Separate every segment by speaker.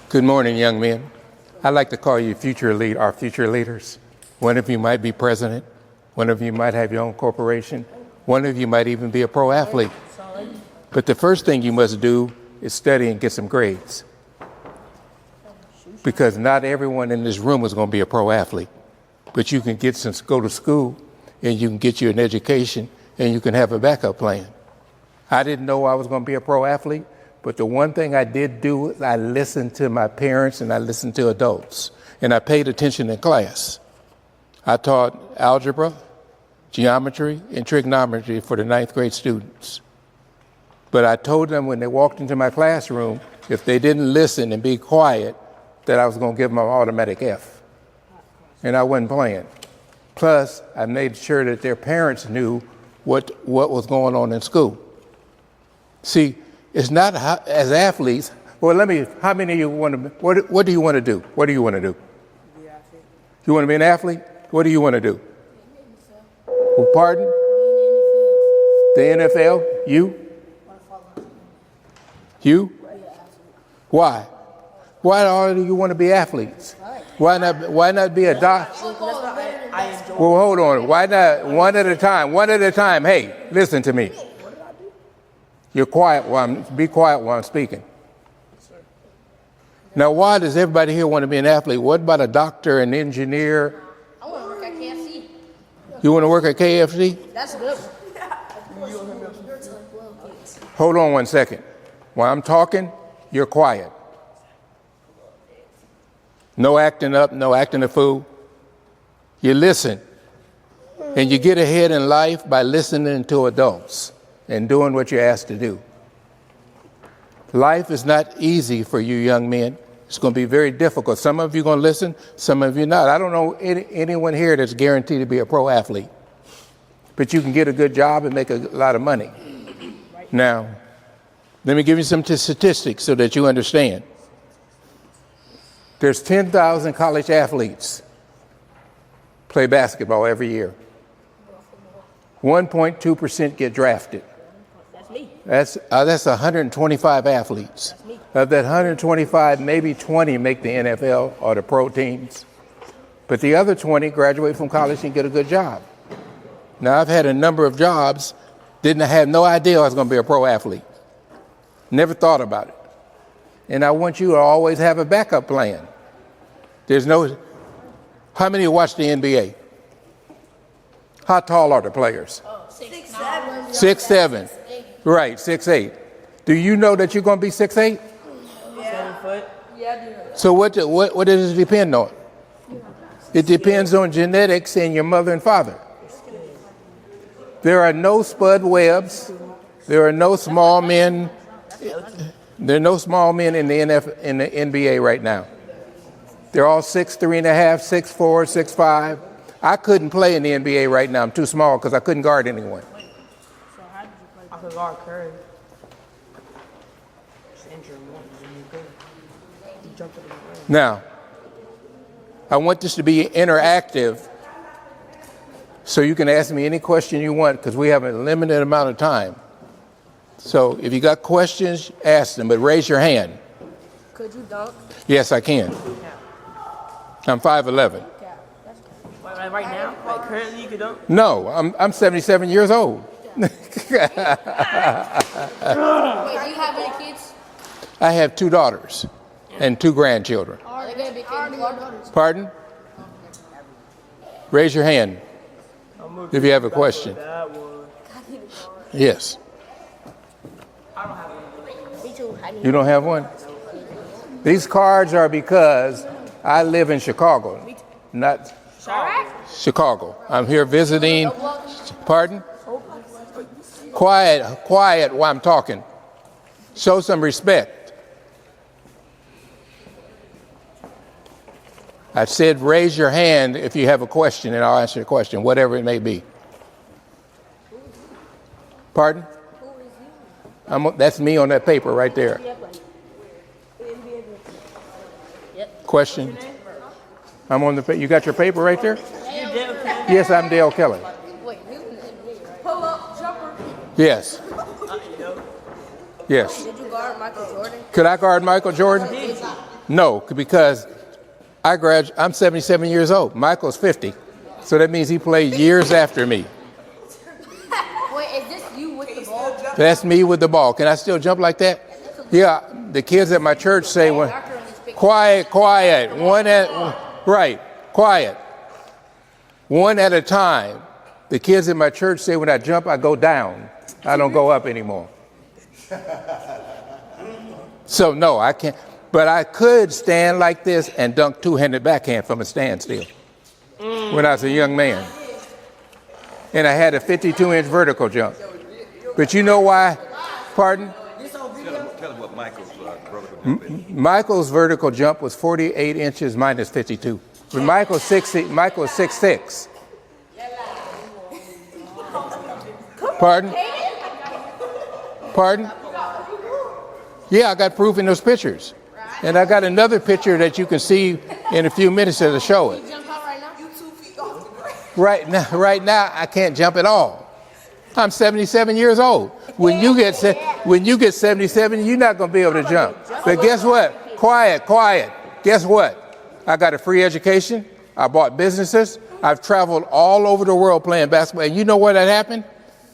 Speaker 1: Good morning, young men. I'd like to call you our future leaders. One of you might be president. One of you might have your own corporation. One of you might even be a pro athlete. But the first thing you must do is study and get some grades. Because not everyone in this room is going to be a pro athlete. But you can go to school and you can get you an education and you can have a backup plan. I didn't know I was going to be a pro athlete. But the one thing I did do is I listened to my parents and I listened to adults. And I paid attention in class. I taught algebra, geometry, and trigonometry for the 9th grade students. But I told them when they walked into my classroom, if they didn't listen and be quiet, that I was going to give them an automatic F. And I wasn't playing. Plus, I made sure that their parents knew what was going on in school. See, it's not as athletes. Well, how many of you want to, what do you want to do? What do you want to do? Be an athlete. You want to be an athlete? What do you want to do? Well, pardon? The NFL? You? You? Why? Why all do you want to be athletes? Why not be a doctor? Well, hold on. Why not one at a time? One at a time. Hey, listen to me. Be quiet while I'm speaking. Now, why does everybody here want to be an athlete? What about a doctor, an engineer?
Speaker 2: I want to work at KFC.
Speaker 1: You want to work at KFC?
Speaker 2: That's good.
Speaker 1: Hold on one second. While I'm talking, you're quiet. No acting up, no acting a fool. You listen. And you get ahead in life by listening to adults and doing what you're asked to do. Life is not easy for you young men. It's going to be very difficult. Some of you are going to listen, some of you not. I don't know anyone here that's guaranteed to be a pro athlete. But you can get a good job and make a lot of money. Now, let me give you some statistics so that you understand. There's 10,000 college athletes play basketball every year. 1.2% get drafted. That's 125 athletes. Of that 125, maybe 20 make the NFL or the pro teams. But the other 20 graduate from college and get a good job. Now, I've had a number of jobs, have no idea I was going to be a pro athlete. Never thought about it. And I want you to always have a backup plan. How many watch the NBA? How tall are the players?
Speaker 2: 6'7".
Speaker 1: 6'7". Right, 6'8". Do you know that you're going to be 6'8"?
Speaker 2: Yeah. 7 foot. Yeah, I do know that.
Speaker 1: So what does it depend on? It depends on genetics and your mother and father. There are no Spud Webbs. There are no small men. There are no small men in the NBA right now. They're all 6'3.5", 6'4", 6'5". I couldn't play in the NBA right now. I'm too small because I couldn't guard anyone.
Speaker 3: So how did you play? I could guard Curry. Just injured him once and you're good. You jumped up in the ring.
Speaker 1: Now, I want this to be interactive so you can ask me any question you want because we have a limited amount of time. So if you got questions, ask them, but raise your hand.
Speaker 2: Could you dunk?
Speaker 1: Yes, I can. I'm 5'11".
Speaker 3: Right now? Like currently you could dunk?
Speaker 1: No, I'm 77 years old.
Speaker 2: Wait, do you have any kids?
Speaker 1: I have 2 daughters and 2 grandchildren.
Speaker 2: Are they going to be kids?
Speaker 1: Pardon? Raise your hand if you have a question. Yes. You don't have one? These cards are because I live in Chicago, not Chicago. I'm here visiting. Pardon? Quiet while I'm talking. Show some respect. I said raise your hand if you have a question and I'll answer your question, whatever it may be. Pardon? That's me on that paper right there. Question? I'm on the paper. You got your paper right there? Yes, I'm Dale Kelley.
Speaker 2: Pull-up jumper.
Speaker 1: Yes. Yes.
Speaker 2: Did you guard Michael Jordan?
Speaker 1: Could I guard Michael Jordan? No, because I'm 77 years old. Michael's 50. So that means he played years after me.
Speaker 2: Wait, is this you with the ball?
Speaker 1: That's me with the ball. Can I still jump like that? Yeah, the kids at my church say, quiet, quiet. Quiet. One at a time. The kids at my church say when I jump, I go down. I don't go up anymore. So no, I can't. But I could stand like this and dunk two-handed backhand from a standstill when I was a young man. And I had a 52-inch vertical jump. But you know why? Pardon?
Speaker 4: Tell him what Michael's vertical jump is.
Speaker 1: Michael's vertical jump was 48 inches minus 52. But Michael's 6'6". Pardon? Pardon? Yeah, I got proof in those pictures. And I got another picture that you can see in a few minutes to show it.
Speaker 2: Jump out right now? You 2 feet off the ground.
Speaker 1: Right now, I can't jump at all. I'm 77 years old. When you get 77, you're not going to be able to jump. But guess what? Quiet. Guess what? I got a free education. I bought businesses. I've traveled all over the world playing basketball. And you know why that happened?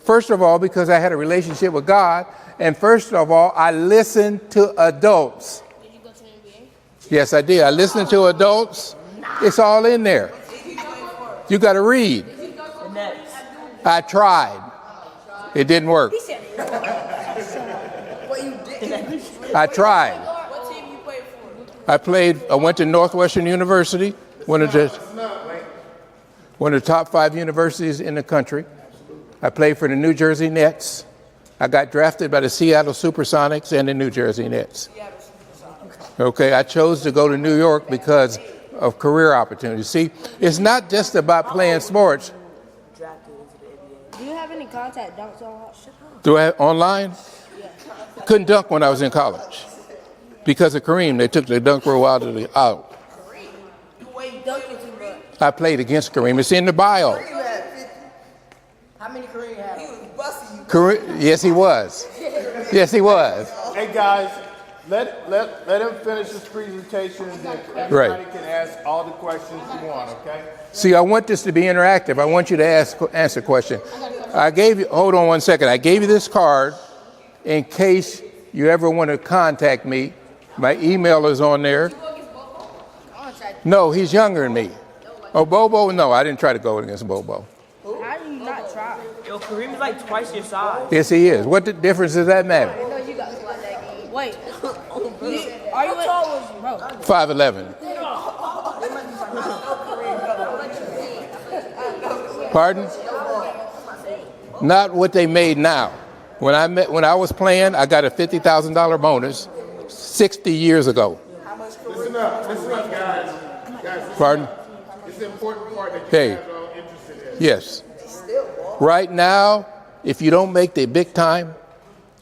Speaker 1: First of all, because I had a relationship with God. And first of all, I listened to adults.
Speaker 2: Did you go to the NBA?
Speaker 1: Yes, I did. I listened to adults. It's all in there. You got to read. I tried. It didn't work. I tried.
Speaker 2: What team you played for?
Speaker 1: I went to Northwestern University, one of the top 5 universities in the country. I played for the New Jersey Nets. I got drafted by the Seattle Supersonics and the New Jersey Nets. Okay, I chose to go to New York because of career opportunities. See, it's not just about playing sports.
Speaker 2: Do you have any contact dunks on?
Speaker 1: Do I online? Couldn't dunk when I was in college. Because of Kareem, they took the dunk rule out. I played against Kareem. It's in the bio.
Speaker 3: How many Kareem had? He was busting you.
Speaker 1: Kareem, yes, he was. Yes, he was.
Speaker 5: Hey guys, let him finish his presentation, and everybody can ask all the questions you want. Okay?
Speaker 1: See, I want this to be interactive. I want you to answer a question. Hold on one second. I gave you this card in case you ever want to contact me. My email is on there. No, he's younger than me. Oh, Bobo? No, I didn't try to go against Bobo.
Speaker 2: How do you not try?
Speaker 3: Yo, Kareem is like twice your size.
Speaker 1: Yes, he is. What difference does that matter?
Speaker 2: I know you got to like that game. Wait. Are you tall was you, bro?
Speaker 1: 5'11". Pardon? Not what they made now. When I was playing, I got a $50,000 bonus 60 years ago.
Speaker 5: Listen up, guys.
Speaker 1: Pardon?
Speaker 5: It's an important part that you
Speaker 1: Hey.
Speaker 5: guys are all interested in.
Speaker 1: Yes. Right now, if you don't make the big time,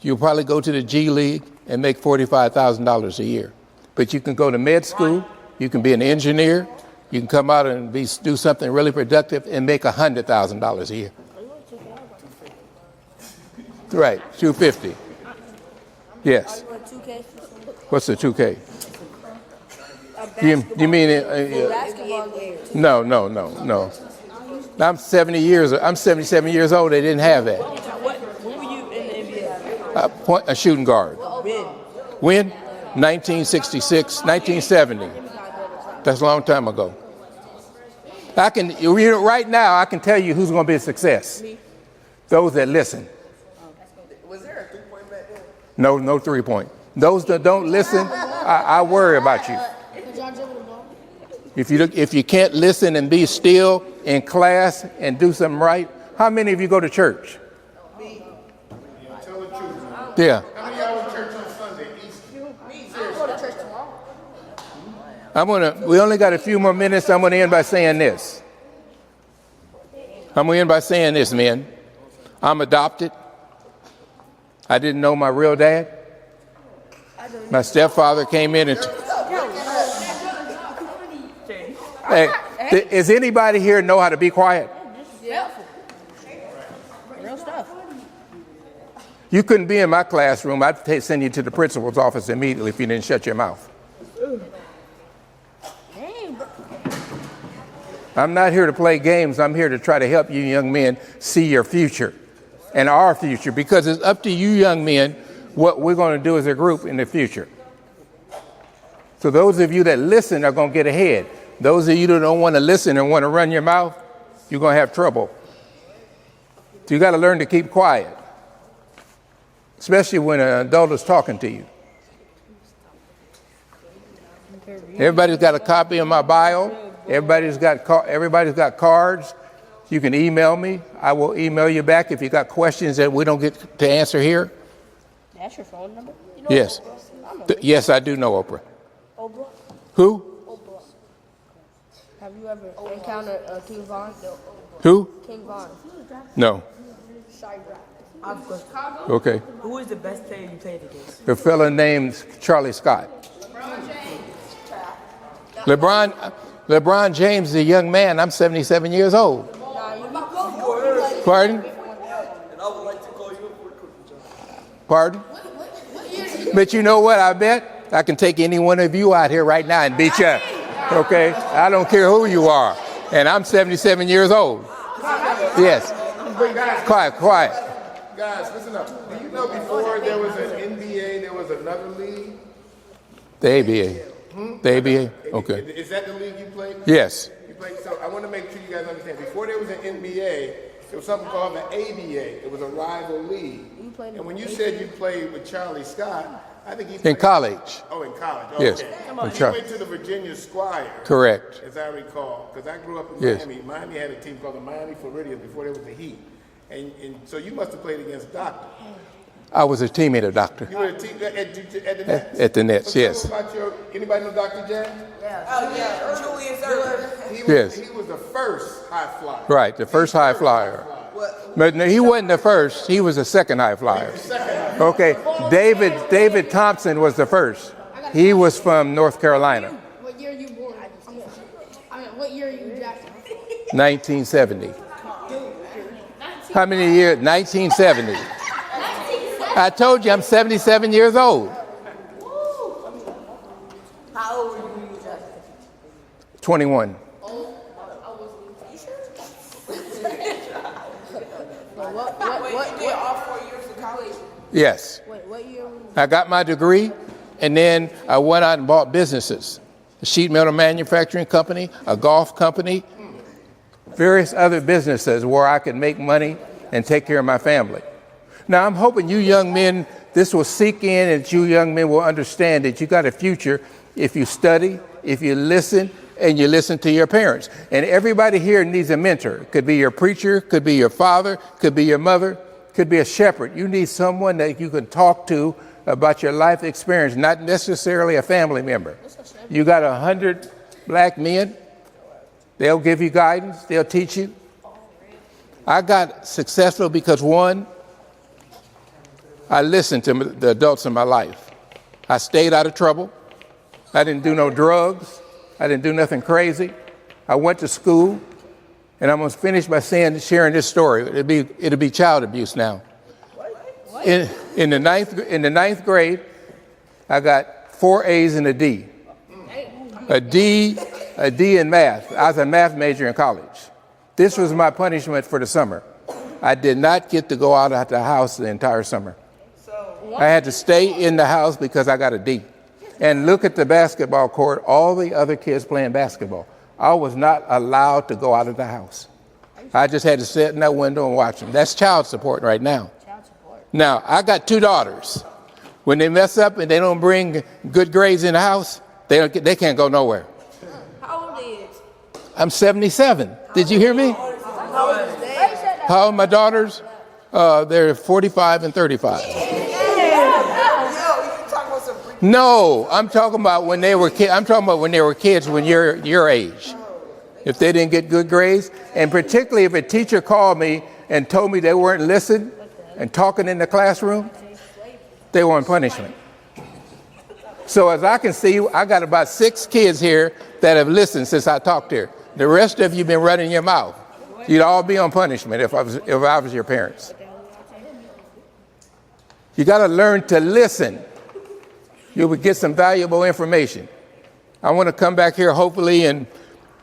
Speaker 1: you'll probably go to the G League and make $45,000 a year. But you can go to med school, you can be an engineer, you can come out and do something really productive and make $100,000 a year. Right, 250. Yes. What's the 2K? You mean no. I'm 77 years old. They didn't have that.
Speaker 3: When were you in the NBA?
Speaker 1: A shooting guard. When? 1966, 1970. That's a long time ago. Right now, I can tell you who's going to be a success. Those that listen.
Speaker 3: Was there a 3-point back then?
Speaker 1: No 3-point. Those that don't listen, I worry about you. If you can't listen and be still in class and do something right, how many of you go to church?
Speaker 5: Me. Tell the truth.
Speaker 1: Yeah.
Speaker 5: How many of y'all go to church on Sunday?
Speaker 2: I go to church tomorrow.
Speaker 1: We only got a few more minutes. I'm going to end by saying this. Men. I'm adopted. I didn't know my real dad. My stepfather came in and... Hey, does anybody here know how to be quiet?
Speaker 2: Yeah. Real stuff.
Speaker 1: You couldn't be in my classroom. I'd send you to the principal's office immediately if you didn't shut your mouth. I'm not here to play games. I'm here to try to help you young men see your future and our future, because it's up to you young men what we're going to do as a group in the future. So those of you that listen are going to get ahead. Those of you that don't want to listen and want to run your mouth, you're going to have trouble. So you got to learn to keep quiet, especially when an adult is talking to you. Everybody's got a copy of my bio. Everybody's got cards. You can email me. I will email you back if you got questions that we don't get to answer here.
Speaker 2: That's your phone number? You know
Speaker 1: Yes. Yes, I do know Oprah.
Speaker 2: Oprah?
Speaker 1: Who?
Speaker 2: Oprah. Have you ever encountered King Von?
Speaker 1: Who?
Speaker 2: King Von.
Speaker 1: No.
Speaker 3: I have a question.
Speaker 1: Okay.
Speaker 3: Who is the best player you played against?
Speaker 1: A fella named Charlie Scott. LeBron James is a young man. I'm 77 years old. Pardon? Pardon? But you know what? I bet I can take any one of you out here right now and beat you up. Okay? I don't care who you are. And I'm 77 years old. Yes. Quiet.
Speaker 5: Guys, listen up. Do you know before there was an NBA, there was another league?
Speaker 1: The ABA. The ABA? Okay.
Speaker 5: Is that the league you played?
Speaker 1: Yes.
Speaker 5: You played. So I want to make sure you guys understand. Before there was an NBA, there was something called the ABA. It was a rival league. And when you said you played with Charlie Scott, I think he played
Speaker 1: In college.
Speaker 5: Oh, in college. Okay.
Speaker 1: Yes.
Speaker 5: He went to the Virginia Squire.
Speaker 1: Correct.
Speaker 5: As I recall, because I grew up in
Speaker 1: Yes.
Speaker 5: Miami. Miami had a team called the Miami Floridians before there was the Heat. And so you must have played against Doctor.
Speaker 1: I was a teammate of Doctor.
Speaker 5: You were a team at the Nets?
Speaker 1: At the Nets,
Speaker 5: So tell
Speaker 1: yes.
Speaker 5: me about anybody know Dr. J?
Speaker 3: Oh, yeah. Julius Erving.
Speaker 1: Yes.
Speaker 5: He was the first high flyer.
Speaker 1: Right, the first high flyer. But no, he wasn't the first. He was the second high flyer. Okay, David Thompson was the first. He was from North Carolina.
Speaker 6: What year are you born? What year are you drafted?
Speaker 1: 1970. How many years? 1970. I told you I'm 77 years old.
Speaker 3: How old were you when you were drafted?
Speaker 1: 21.
Speaker 3: Wait, you did all 4 years of college?
Speaker 1: Yes.
Speaker 2: Wait, what year?
Speaker 1: I got my degree, and then I went out and bought businesses. A sheet metal manufacturing company, a golf company, various other businesses where I could make money and take care of my family. Now, I'm hoping you young men, this will sink in and that you young men will understand that you got a future if you study, if you listen, and you listen to your parents. And everybody here needs a mentor. Could be your preacher, could be your father, could be your mother, could be a shepherd. You need someone that you can talk to about your life experience, not necessarily a family member. You got 100 black men. They'll give you guidance. They'll teach you. I got successful because, one, I listened to the adults in my life. I stayed out of trouble. I didn't do no drugs. I didn't do nothing crazy. I went to school, and I'm going to finish by sharing this story. It'll be child abuse now. In the ninth grade, I got 4 A's and a D. A D in math. I was a math major in college. This was my punishment for the summer. I did not get to go out of the house the entire summer. I had to stay in the house because I got a D. And look at the basketball court, all the other kids playing basketball. I was not allowed to go out of the house. I just had to sit in that window and watch them. That's child support right now. Now, I got 2 daughters. When they mess up and they don't bring good grades in the house, they can't go nowhere.
Speaker 2: How old are you?
Speaker 1: I'm 77. Did you hear me? How old are my daughters? They're 45 and 35. No, I'm talking about when they were kids. I'm talking about when they were kids, when you're your age. If they didn't get good grades, and particularly if a teacher called me and told me they weren't listening and talking in the classroom, they were on punishment. So as I can see, I got about 6 kids here that have listened since I talked here. The rest of you been running your mouth. You'd all be on punishment if I was your parents. You got to learn to listen. You would get some valuable information. I want to come back here hopefully in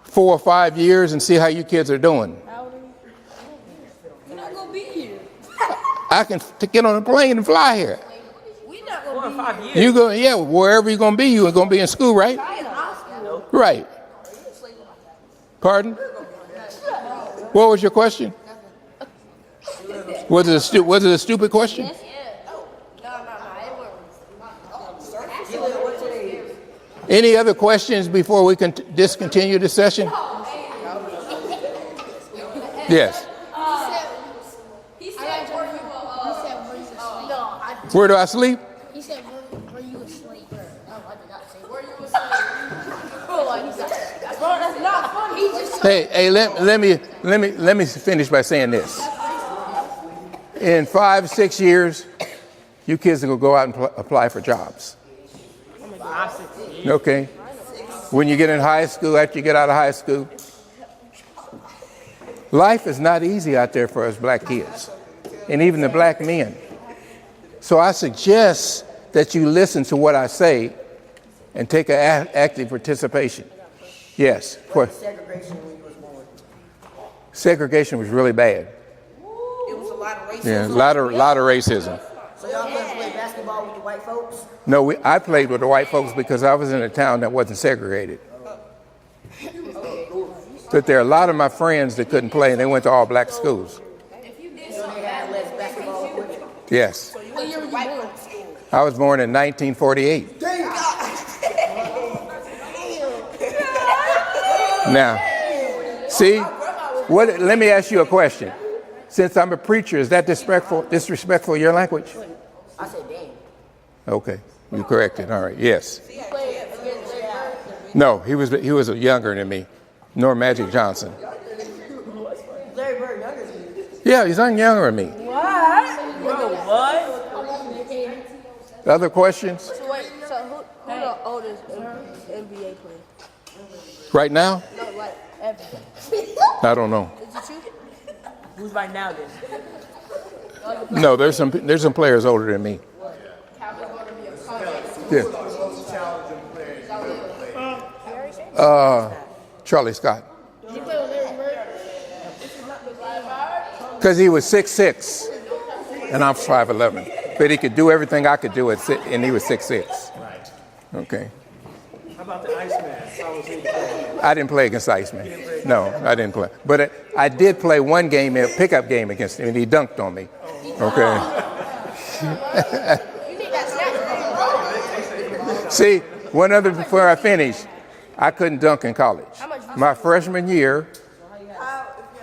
Speaker 1: 4 or 5 years and see how you kids are doing.
Speaker 2: We're not gonna be here.
Speaker 1: I can get on a plane and fly here.
Speaker 2: We not gonna be
Speaker 3: 4 or 5 years.
Speaker 1: You go, yeah, wherever you're gonna be, you're gonna be in school, right?
Speaker 2: here.
Speaker 1: Right. Pardon? What was your question? Was it a stupid question? Any other questions before we can discontinue the session? Yes.
Speaker 6: He said, where you asleep?
Speaker 1: Where do I sleep?
Speaker 6: He said, where you asleep? Oh, I did not say where you asleep. Bro, that's not funny. He just
Speaker 1: Hey, let me finish by saying this. In 5, 6 years, you kids are gonna go out and apply for jobs. Okay. When you get in high school, after you get out of high school, life is not easy out there for us black kids, and even the black men. So I suggest that you listen to what I say and take an active participation. Yes.
Speaker 3: Segregation when you was born.
Speaker 1: Segregation was really bad.
Speaker 3: It was a lot of racism.
Speaker 1: Yeah, a lot of racism.
Speaker 3: So y'all couldn't play basketball with the white folks?
Speaker 1: No, I played with the white folks because I was in a town that wasn't segregated. But there are a lot of my friends that couldn't play, and they went to all black schools.
Speaker 3: So they had less basketball equipment?
Speaker 1: Yes.
Speaker 6: what year were you born?
Speaker 1: I was born in 1948. Now, see, let me ask you a question. Since I'm a preacher, is that disrespectful your language?
Speaker 3: I said, damn.
Speaker 1: Okay, you corrected. All right, yes. No, he was younger than me. Nor Magic Johnson.
Speaker 3: Larry Bird younger than you.
Speaker 1: Yeah, he's younger than me.
Speaker 3: What?
Speaker 1: Other questions?
Speaker 2: So wait, so who the oldest NBA player?
Speaker 1: Right now?
Speaker 2: No, like ever.
Speaker 1: I don't know.
Speaker 2: Is it you?
Speaker 3: Who's right now then?
Speaker 1: No, there's some players older than me. Yeah. Charlie Scott.
Speaker 6: Did you play with Larry Bird?
Speaker 1: Because he was 6'6", and I'm 5'11". But he could do everything I could do, and he was 6'6".
Speaker 7: Right.
Speaker 1: Okay.
Speaker 7: How about the Iceman? How was he playing?
Speaker 1: I didn't play against Iceman. No, I didn't play. But I did play one game, a pickup game against him, and he dunked on me. Okay. See, one other before I finish. I couldn't dunk in college. My freshman year,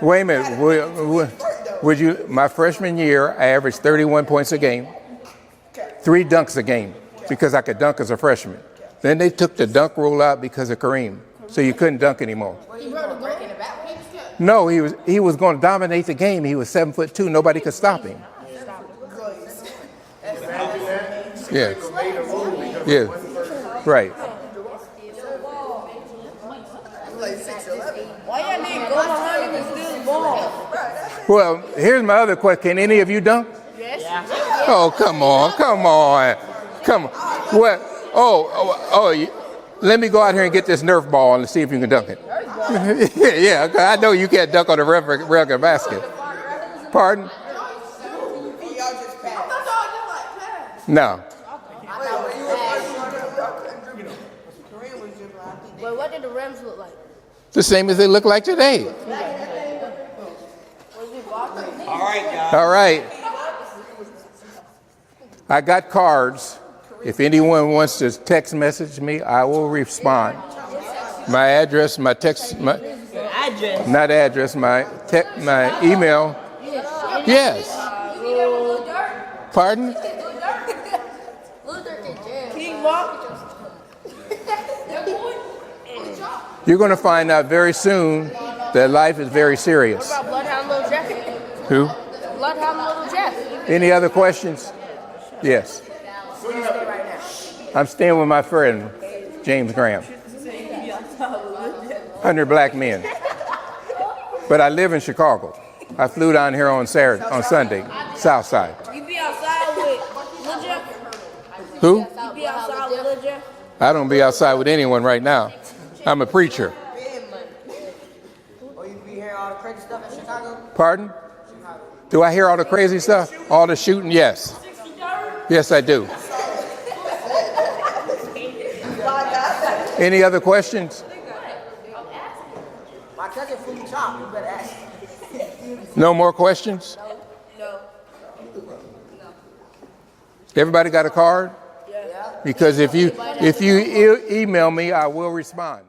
Speaker 1: wait a minute, would you, my freshman year, I averaged 31 points a game, 3 dunks a game, because I could dunk as a freshman. Then they took the dunk rule out because of Kareem, so you couldn't dunk anymore. No, he was going to dominate the game. He was 7'2". Nobody could stop him. Yeah. Yeah. Right.
Speaker 2: Why y'all need go behind him and steal the ball?
Speaker 1: Well, here's my other question. Can any of you dunk?
Speaker 2: Yes.
Speaker 1: Oh, come on. What? Let me go out here and get this Nerf ball and see if you can dunk it. Yeah, I know you can't dunk on a regular basket. Pardon? No.
Speaker 2: But what did the Rams look like?
Speaker 1: The same as they look like today. All right. I got cards. If anyone wants to text message me, I will respond. My address, my text, not address, my email. Yes. Pardon? You're going to find out very soon that life is very serious.
Speaker 2: What about Bloodhound Little Jeff?
Speaker 1: Who?
Speaker 2: Bloodhound Little Jeff.
Speaker 1: Any other questions? Yes. I'm staying with my friend, James Graham. 100 black men. But I live in Chicago. I flew down here on Sunday, South Side.
Speaker 2: You be outside with Lil Jeff?
Speaker 1: Who?
Speaker 2: You be outside with Lil Jeff?
Speaker 1: I don't be outside with anyone right now. I'm a preacher.
Speaker 3: Oh, you be hearing all the crazy stuff in Chicago?
Speaker 1: Pardon? Do I hear all the crazy stuff? All the shooting? Yes. Yes, I do. Any other questions?
Speaker 3: My cousin flew me chop. You better ask.
Speaker 1: No more questions?
Speaker 2: No.
Speaker 1: Everybody got a card? Yeah. Because if you email me, I will respond.